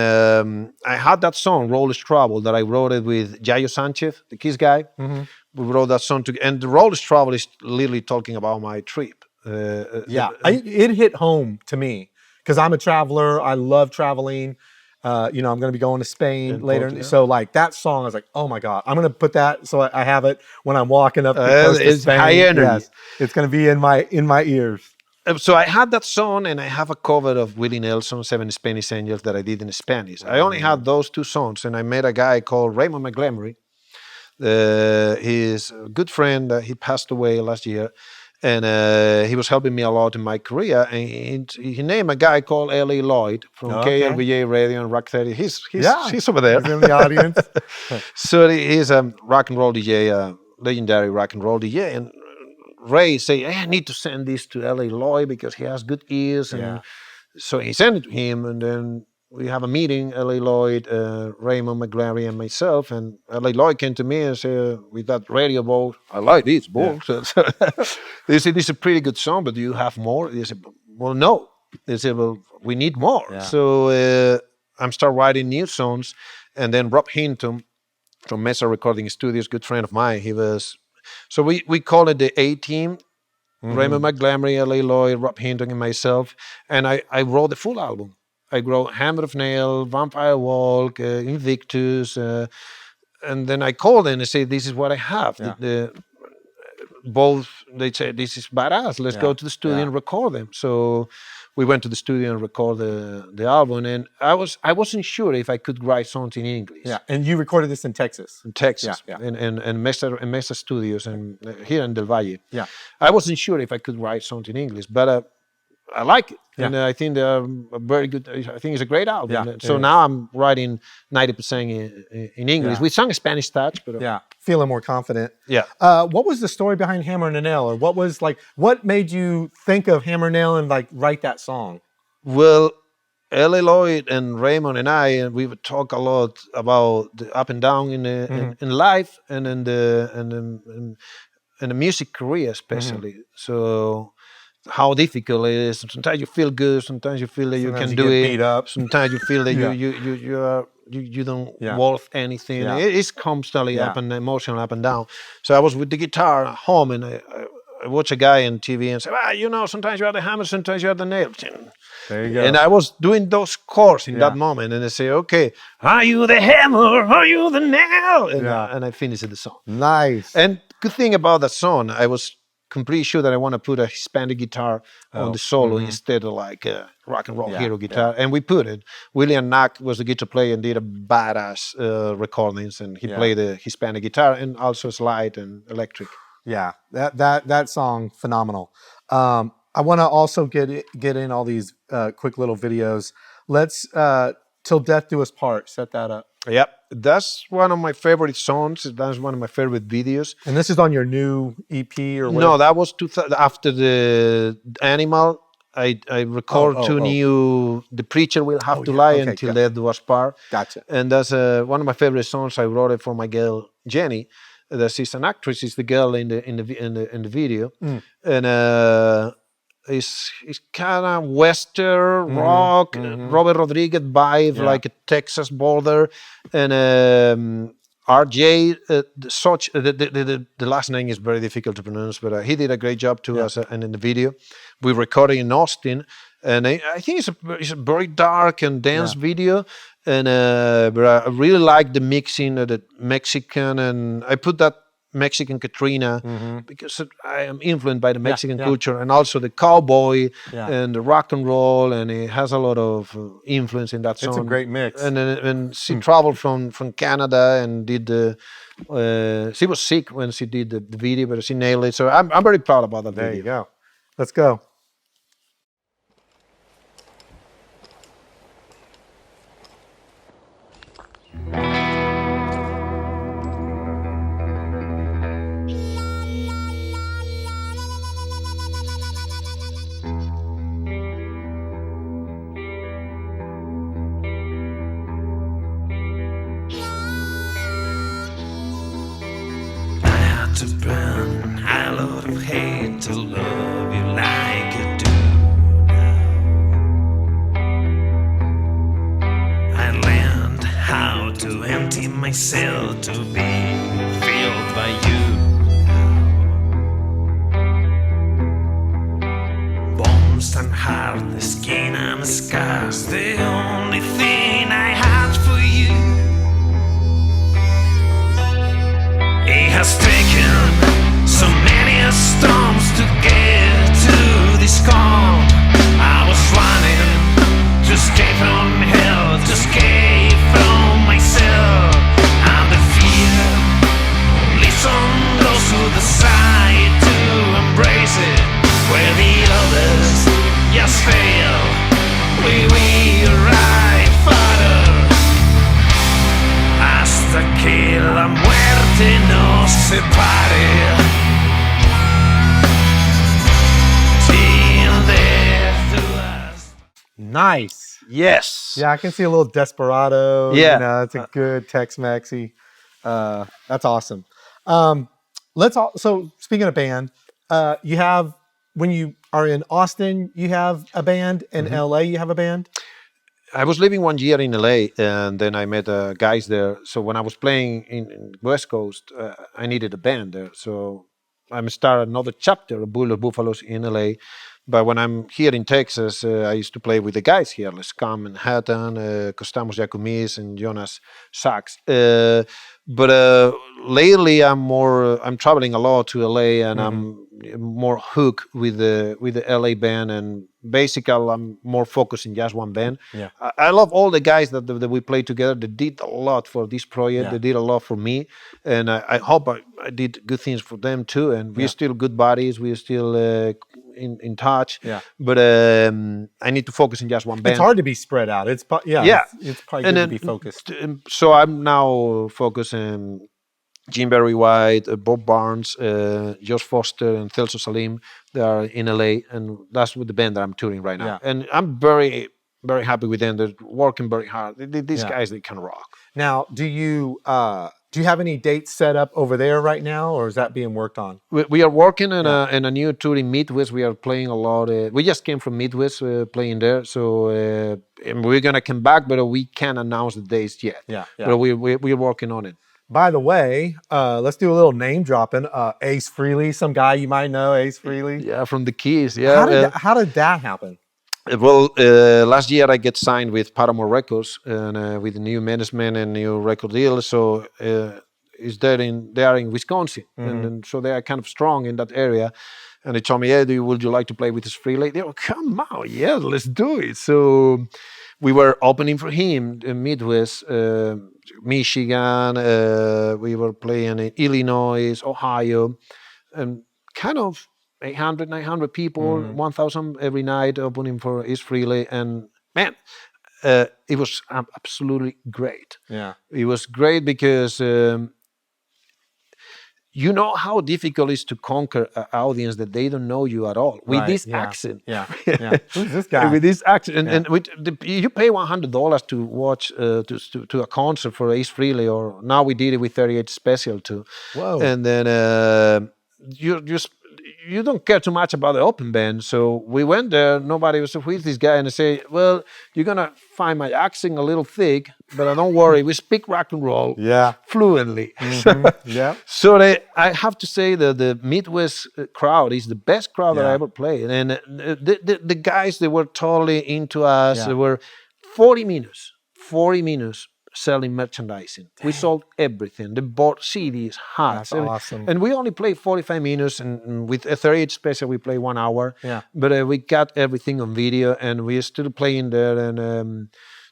S2: I had that song, Roller's Trouble, that I wrote it with Yayo Sanchez, the Kiss guy. We wrote that song together. And the Roller's Trouble is literally talking about my trip.
S1: Yeah, it hit home to me because I'm a traveler. I love traveling. I'm going to be going to Spain later.
S2: Portugal.
S1: So like that song, I was like, oh my God, I'm going to put that so I have it when I'm walking up the coast to
S2: it's
S1: Spain.
S2: high energy.
S1: Yes, it's going to be in my ears.
S2: So I had that song and I have a cover of Willie Nelson, Seven Spanish Angels that I did in Spanish. I only had those two songs and I met a guy called Raymond McGlamery. He's a good friend. He passed away last year. And he was helping me a lot in my career. And he named a guy called L.A. Lloyd from KLBJ Radio and Rock 30. He's over there.
S1: He's in the audience.
S2: So he's a rock and roll DJ, legendary rock and roll DJ. And Ray say, hey, I need to send this to L.A. Lloyd because he has good ears. And so he sent it to him. And then we have a meeting, L.A. Lloyd, Raymond McGlary, and myself. And L.A. Lloyd came to me and said, with that radio ball, I like this ball. So they said, this is a pretty good song, but do you have more? They said, well, no. They said, well, we need more.
S1: Yeah.
S2: So I'm start writing new songs. And then Rob Hinton from Mesa Recording Studios, good friend of mine, he was... So we call it the A-Team. Raymond McGlamery, L.A. Lloyd, Rob Hinton, and myself. And I wrote the full album. I wrote Hammer of Nail, Vampire Walk, Invictus, and then I called them and said, this is what I have.
S1: Yeah.
S2: Both, they said, this is badass, let's go to the studio and record them. So we went to the studio and recorded the album, and I wasn't sure if I could write something in English.
S1: Yeah, and you recorded this in Texas.
S2: In Texas,
S1: Yeah,
S2: in Mesa Studios, and here in Del Valle.
S1: Yeah.
S2: I wasn't sure if I could write something in English, but I like it.
S1: Yeah.
S2: And I think they're very good. I think it's a great album.
S1: Yeah,
S2: So
S1: it
S2: now I'm writing 90% in English.
S1: Yeah.
S2: We sang a Spanish touch, but
S1: Yeah, feeling more confident.
S2: yeah.
S1: What was the story behind Hammer and a Nail, or what made you think of Hammer and Nail and like write that song?
S2: Well, L.A. Lloyd and Raymond and I, and we would talk a lot about the up and down in life and in the music career especially. So how difficult it is. Sometimes you feel good. Sometimes you feel that
S1: Sometimes
S2: you
S1: you
S2: can do
S1: get
S2: it.
S1: beat up.
S2: Sometimes you feel that
S1: Yeah.
S2: you don't
S1: Yeah.
S2: worth anything.
S1: Yeah.
S2: It's constantly
S1: Yeah.
S2: up and emotional, up and down. So I was with the guitar at home, and I watch a guy on TV and say, sometimes you are the hammer, sometimes you are the nail.
S1: There you go.
S2: And I was doing those chords in that moment, and I say, okay, are you the hammer? Are you the nail? And I finished the song.
S1: Nice.
S2: And good thing about that song, I was completely sure that I want to put a Hispanic guitar on the solo instead of like a rock and roll hero guitar. And we put it. William Knack was the guitar player and did a badass recordings, and he played the Hispanic guitar and also slide and electric.
S1: Yeah, that song, phenomenal. I want to also get in all these quick little videos. Let's Till Death Do Us Part. Set that up.
S2: Yep, that's one of my favorite songs. That's one of my favorite videos.
S1: And this is on your new EP or what?
S2: No, that was after the Animal. I record two new. The Preacher Will Have to Lie Until Death Do Us Part.
S1: Gotcha.
S2: And that's one of my favorite songs. I wrote it for my girl Jenny. that she's an actress. She's the girl in the video, and it's kind of Western rock, Robert Rodriguez vibe, like a Texas border, and RJ. The last name is very difficult to pronounce, but he did a great job too and in the video. We recorded in Austin, and I think it's a very dark and dense video. And but I really like the mixing of the Mexican, and I put that Mexican Katrina because I am influenced by the Mexican culture and also the cowboy and the rock and roll, and it has a lot of influence in that song.
S1: It's a great mix.
S2: And she traveled from Canada and did the. She was sick when she did the video, but she nailed it. So I'm very proud about that video.
S1: There you go. Let's go.
S3: To burn a lot of hate to love you like I do now. I learned how to empty myself to be filled by you now. Bones and heart, the skin and scars, the only thing I had for you. It has taken so many storms to get to this calm. I was running to escape from hell, to escape from myself. And the fear leads on those who decide to embrace it, where the others just fail. We arrive farther hasta que la muerte nos separe. Till death do us.
S1: Nice.
S2: Yes.
S1: Yeah, I can see a little Desperado.
S2: Yeah.
S1: You know, it's a good Tex-Mexy. That's awesome. So speaking of band, you have, when you are in Austin, you have a band. In LA, you have a band.
S2: I was living 1 year in LA, and then I met guys there. So when I was playing in West Coast, I needed a band there. So I started another chapter of Bullet Buffaloes in LA. But when I'm here in Texas, I used to play with the guys here, like Scum Manhattan, Costamos Jacumis, and Jonas Sachs. But lately, I'm traveling a lot to LA, and I'm more hooked with the LA band, and basically I'm more focused in just one band.
S1: Yeah.
S2: I love all the guys that we played together. They did a lot for this project.
S1: Yeah.
S2: They did a lot for me, and I hope I did good things for them too. And we're still good buddies. We're still in touch.
S1: Yeah.
S2: But I need to focus in just one band.
S1: It's hard to be spread out. It's probably good to be focused.
S2: So I'm now focusing Jim Barry White, Bob Barnes, Josh Foster, and Celso Salim. They are in LA, and that's with the band that I'm touring right now.
S1: Yeah.
S2: And I'm very, very happy with them. They're working very hard. These guys, they can rock.
S1: Now, do you have any dates set up over there right now, or is that being worked on?
S2: We are working on a new tour in Midwest. We are playing a lot. We just came from Midwest playing there, so and we're gonna come back, but we can't announce the dates yet.
S1: Yeah.
S2: But we're working on it.
S1: By the way, let's do a little name dropping. Ace Frehley, some guy you might know, Ace Frehley.
S2: Yeah, from the Keys. Yeah.
S1: How did that happen?
S2: Well, last year I get signed with Paramore Records and with the new management and new record deal. So they are in Wisconsin, and so they are kind of strong in that area. And they told me, "Hey, would you like to play with us Frehley?" They were, "Come on, yeah, let's do it." So we were opening for him in Midwest, Michigan. We were playing in Illinois, Ohio, and kind of 800, 900 people, 1,000 every night opening for Ace Frehley. And man, it was absolutely great.
S1: Yeah.
S2: It was great because you know how difficult it is to conquer an audience that they don't know you at all with
S1: Right,
S2: this
S1: yeah,
S2: accent.
S1: Yeah. Who's this guy?
S2: With this accent, and with you pay $100 to watch to a concert for Ace Frehley, or now we did it with 38 Special too.
S1: Whoa.
S2: And then you don't care too much about the open band, so we went there. Nobody was with this guy, and I say, "Well, you're gonna find my accent a little thick, but don't worry, we speak rock and roll fluently."
S1: Yeah.
S2: So I have to say that the Midwest crowd is the best crowd that I ever played, and the guys, they were totally into us.
S1: Yeah.
S2: They were 40 minutes selling merchandising. We sold everything. The board CDs, hats.
S1: That's awesome.
S2: And we only played 45 minutes, and with a 38 Special we played 1 hour.
S1: Yeah.
S2: But we got everything on video, and we're still playing there. And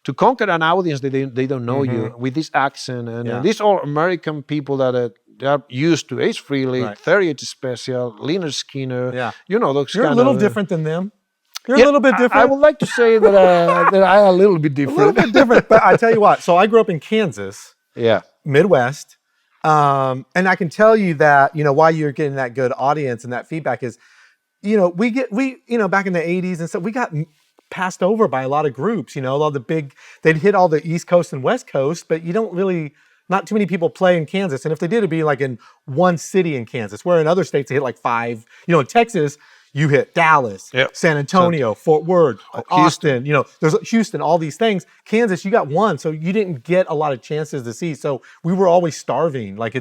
S2: to conquer an audience that they don't know you with this accent, and these are American people that they are used to Ace Frehley, 38 Special, Lynyrd Skynyrd.
S1: Yeah.
S2: You know, those
S1: You're a
S2: kind
S1: little
S2: of,
S1: different than them. You're a little bit different.
S2: I would like to say that that I am a little bit
S1: a
S2: different.
S1: little bit different, but I tell you what. So I grew up in Kansas,
S2: Yeah.
S1: Midwest, and I can tell you that why you're getting that good audience and that feedback is, back in the '80s and stuff, we got passed over by a lot of groups. All the big, they'd hit all the East Coast and West Coast, but you don't really. Not too many people play in Kansas, and if they did, it'd be like in one city in Kansas. Where in other states they hit like 5. In Texas. You hit Dallas, San Antonio, Fort Worth, Austin, there's Houston, all these things. Kansas, you got one, so you didn't get a lot of chances to see. So we were always starving. Like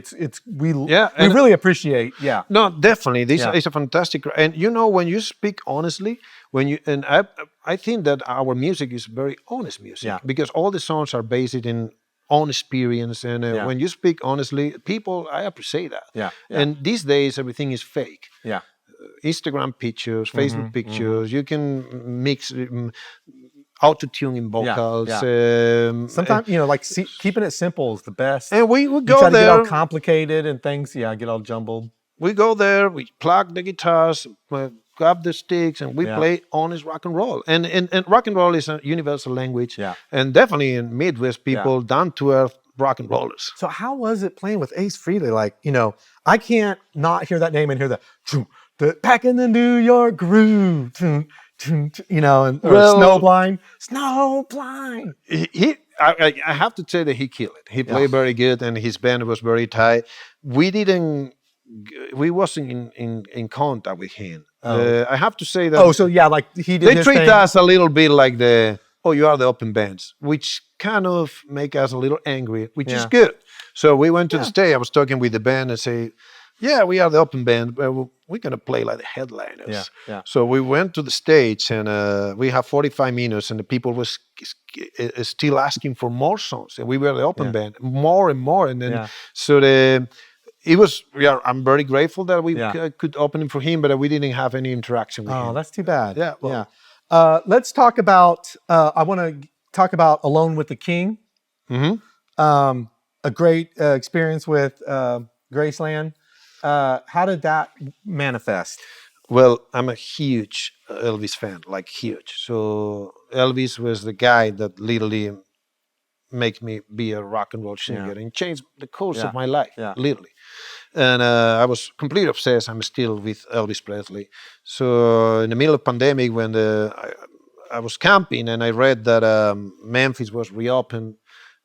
S1: we really appreciate,
S2: No, definitely. This is a fantastic, and when you speak honestly, I think that our music is very honest music because all the songs are based in own experience, and when you speak honestly, people, I appreciate that.
S1: Yeah.
S2: And these days everything is fake.
S1: Yeah.
S2: Instagram pictures, Facebook pictures. You can mix auto-tune in vocals.
S1: Sometimes keeping it simple is the best.
S2: And we would
S1: You
S2: go
S1: try to
S2: there.
S1: get all complicated and things. Yeah, get all jumbled.
S2: We go there. We plug the guitars, grab the sticks, and we play honest rock and roll. And rock and roll is a universal language.
S1: Yeah.
S2: And definitely in Midwest, people down to earth rock and rollers.
S1: So how was it playing with Ace Frehley? Like, I can't not hear that name and hear the back in the New York groove, or Snowblind. Snowblind.
S2: I have to say that he killed it. He played very good, and his band was very tight. We wasn't in contact with him. I have to say that.
S1: Oh, so like he did.
S2: They treat us a little bit like you are the open bands, which kind of make us a little angry, which is good. So we went to the stage. I was talking with the band and say, "Yeah, we are the open band, but we're gonna play like the headliners."
S1: Yeah.
S2: So we went to the stage, and we have 45 minutes, and the people was still asking for more songs, and we were the open band, more and more, and then it was. I'm very grateful that we could open it for him, but we didn't have any interaction with him.
S1: Oh, that's too bad.
S2: Yeah. Well,
S1: let's talk about. I want to talk about "Alone with the King."
S2: Mm-hmm.
S1: A great experience with Graceland. How did that manifest?
S2: Well, I'm a huge Elvis fan, like huge. So Elvis was the guy that literally made me be a rock and roll singer and changed the course of my life, literally. And I was completely obsessed. I'm still with Elvis Presley. So in the middle of pandemic, when I was camping and I read that Memphis was reopened,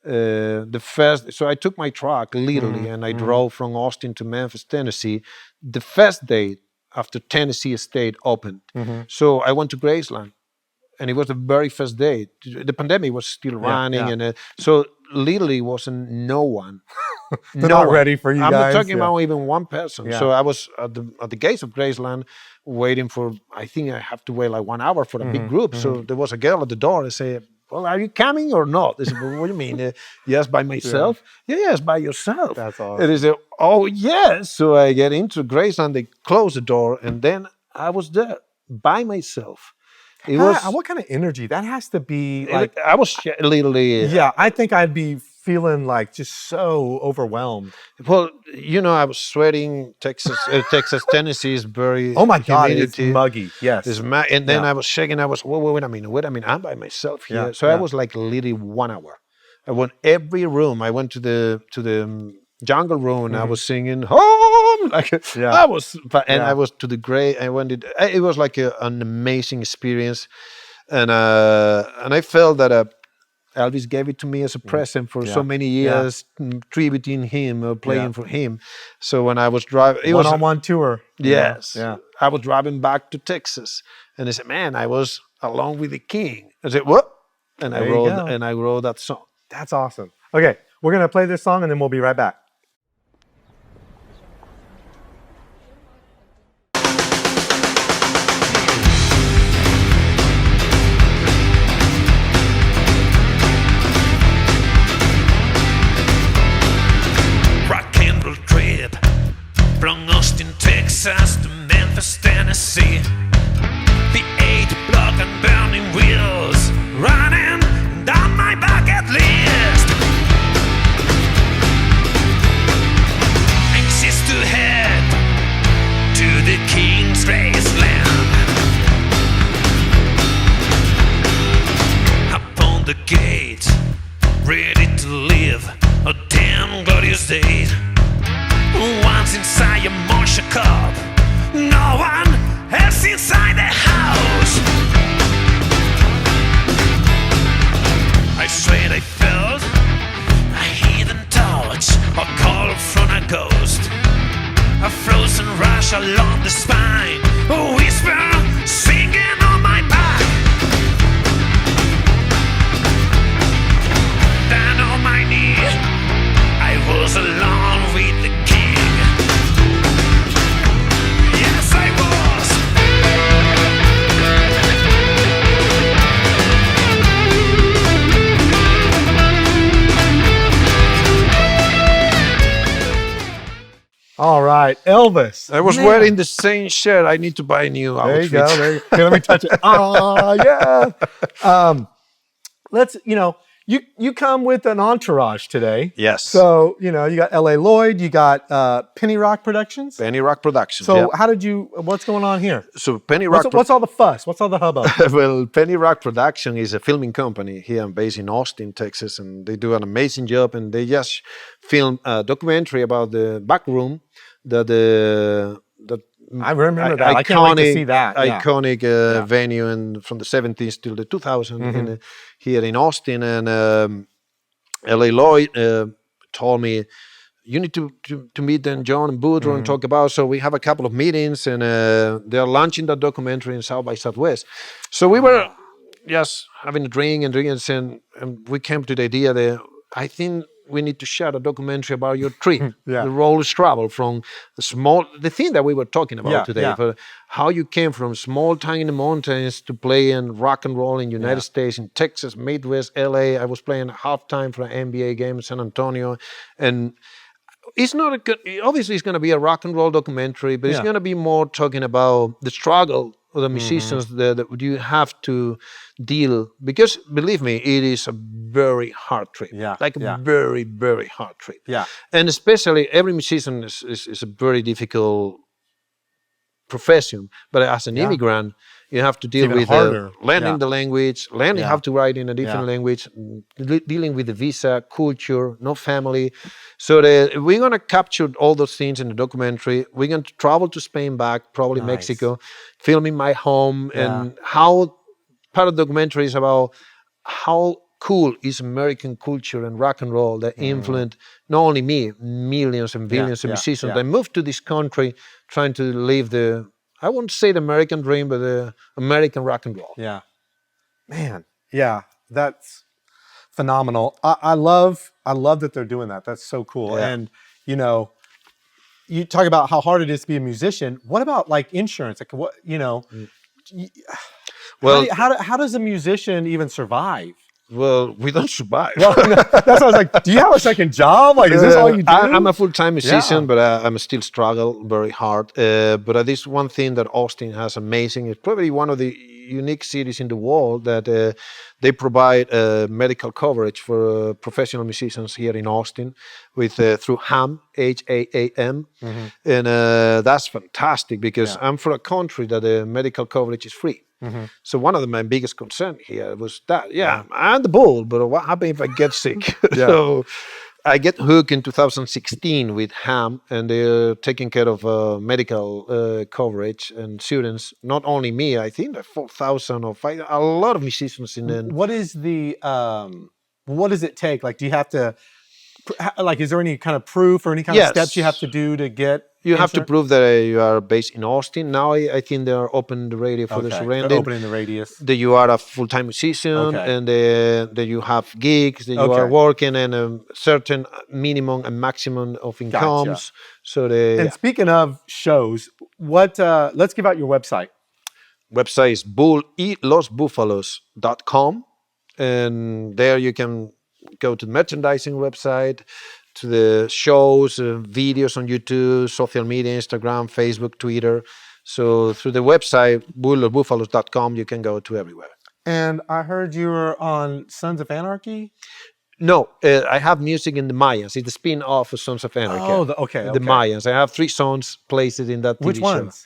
S2: so I took my truck literally and I drove from Austin to Memphis, Tennessee, the first day after Tennessee State opened. So I went to Graceland, and it was the very first day. The pandemic was still running, and so literally wasn't no one.
S1: They're not ready for you
S2: I'm
S1: guys.
S2: not talking about even one person. So I was at the gates of Graceland waiting for, I think I have to wait like 1 hour for a big group. So there was a girl at the door and said, "Well, are you coming or not?" I said, "Well, what do you mean? Yes, by myself." Yes, by yourself.
S1: That's awesome.
S2: And they said, "Oh, yes." So I get into Graceland, they close the door, and then I was there by myself. It was,
S1: what kind of energy? That has to be like.
S2: I was literally.
S1: Yeah, I think I'd be feeling like just so overwhelmed.
S2: Well, I was sweating. Texas, Tennessee is very.
S1: Oh my God, it's
S2: humidity.
S1: muggy. Yes.
S2: And then I was shaking. I was, wait a minute. I'm by myself here. So I was like literally 1 hour. I went every room. I went to the jungle room and I was singing, "Oh like
S1: Yeah.
S2: I was, and
S1: Yeah.
S2: I was to the grave. I went. It was like an amazing experience, and I felt that Elvis gave it to me as a present for so
S1: Yeah.
S2: many
S1: Yeah.
S2: years, tributing him or playing
S1: Yeah.
S2: for him. So when I was driving, it was
S1: One-on-one tour. you know?
S2: yes,
S1: Yeah.
S2: I was driving back to Texas, and I said, "Man, I was along with the king." I said, "What?" And
S1: There you go.
S2: I wrote that song.
S1: That's awesome. Okay, we're gonna play this song and then we'll be right back.
S3: Rock and roll trip from Austin, Texas to Memphis, Tennessee. The 8 block and burning wheels running down my bucket list. Anxious to head to the king's wasteland. Upon the gate, ready to live a damn glorious day. Once inside your Morsha cup, no one else inside the house. I swear I felt a hidden touch, a call from a ghost, a frozen rush along the spine, a whisper singing on my back. Down on my knees, I was alone with the king. Yes, I was.
S1: All right, Elvis.
S2: I was
S1: Man.
S2: wearing the same shirt. I need to buy a new
S1: There
S2: outfit.
S1: you go. There you go. Here, let me touch it. Yeah. Let's. You come with an entourage today.
S2: Yes.
S1: So you got L.A. Lloyd. You got Penny Rock Productions.
S2: Penny Rock Productions.
S1: So
S2: yeah.
S1: how did you? What's going on here?
S2: So Penny Rock.
S1: What's all the fuss? What's all the hubbub?
S2: Well, Penny Rock Production is a filming company here. I'm based in Austin, Texas, and they do an amazing job. And they just filmed a documentary about the back room that
S1: I remember that. I can't wait to see that. Yeah.
S2: Iconic venue and from the 70s till the 2000s here in Austin. And L.A. Lloyd told me, you need to meet then John and Boudreaux and talk about. So we have a couple of meetings, and they're launching that documentary in South by Southwest. So we were just having a drink and drinking, and we came to the idea that I think we need to share a documentary about your trip, the Rolls travel from the thing that we were talking about today, for how you came from small town in the mountains to play in rock and roll in United States, in Texas, Midwest, LA. I was playing halftime for an NBA game in San Antonio, and it's not obviously it's going to be a rock and roll documentary, but it's going to be more talking about the struggle of the musicians that you have to deal, because believe me, it is a very hard trip, a very, very hard trip.
S1: Yeah.
S2: And especially every musician is a very difficult profession, but as an immigrant, you have to deal with learning the language, learning how to write in a different language, dealing with the visa, culture, no family. So we're going to capture all those things in the documentary. We're going to travel to Spain back, probably Mexico, film in my home, and how part of the documentary is about how cool is American culture and rock and roll that influenced not only me, millions and billions of musicians that moved to this country trying to live I won't say the American dream, but the American rock and roll.
S1: Yeah. Man. Yeah. That's phenomenal. I love that they're doing that. That's so cool.
S2: Yeah.
S1: And, you talk about how hard it is to be a musician. What about like insurance? Like what,
S2: Well,
S1: how does a musician even survive?
S2: Well, we don't survive.
S1: Well, that's what I was like, do you have a second job? Like, is this all you do?
S2: I'm a full-time musician, but I'm still struggle very hard. But this one thing that Austin has amazing, it's probably one of the unique cities in the world that they provide medical coverage for professional musicians here in Austin with through HAM, HAAM. And that's fantastic because I'm from a country that the medical coverage is free. So one of my biggest concern here was that, I'm the bull, but what happens if I get sick? So I get hooked in 2016 with Ham, and they're taking care of medical coverage and students. Not only me, I think there are 4,000 or 5, a lot of musicians in there.
S1: What is the what does it take? Like, do you have to like? Is there any kind of proof or any kind of
S2: Yes.
S1: steps you have to do to get?
S2: You have to
S1: insurance?
S2: prove that you are based in Austin. Now I think they are open the radio for the
S1: Okay,
S2: surrounding.
S1: they're opening the radius.
S2: That you are a full-time musician,
S1: Okay.
S2: and that you have gigs, that you are
S1: Okay.
S2: working, and a certain minimum and maximum of incomes. So the
S1: And speaking of shows, what? Let's give out your website.
S2: website is losbufalos.com, and there you can go to the merchandising website, to the shows, videos on YouTube, social media, Instagram, Facebook, Twitter. So through the website, losbufalos.com, you can go to everywhere.
S1: And I heard you were on Sons of Anarchy.
S2: No, I have music in the Mayans. It's the spin-off of Sons of Anarchy.
S1: Oh, okay.
S2: The Mayans. I have 3 songs placed in that TV
S1: Which
S2: show.
S1: ones?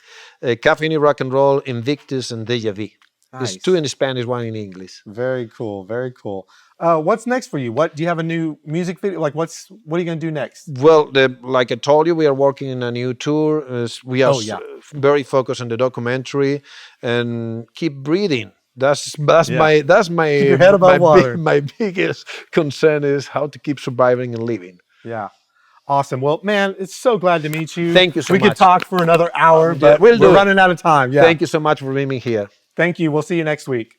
S2: Caffeine Rock and Roll, Invictus, and Deja Vu.
S1: Nice.
S2: There's 2 in Spanish, 1 in English.
S1: Very cool. Very cool. What's next for you? What do you have a new music video? Like, what are you gonna do next?
S2: Well, like I told you, we are working in a new tour. We are very focused on the documentary, and keep breathing. That's my
S1: Keep your head above water.
S2: my biggest concern is how to keep surviving and living.
S1: Yeah. Awesome. Well, man, it's so glad to meet you.
S2: Thank you so
S1: we
S2: much.
S1: could talk for another hour, but
S2: we'll do
S1: we're
S2: it.
S1: running out of time. Yeah.
S2: Thank you so much for being here.
S1: Thank you. We'll see you next week.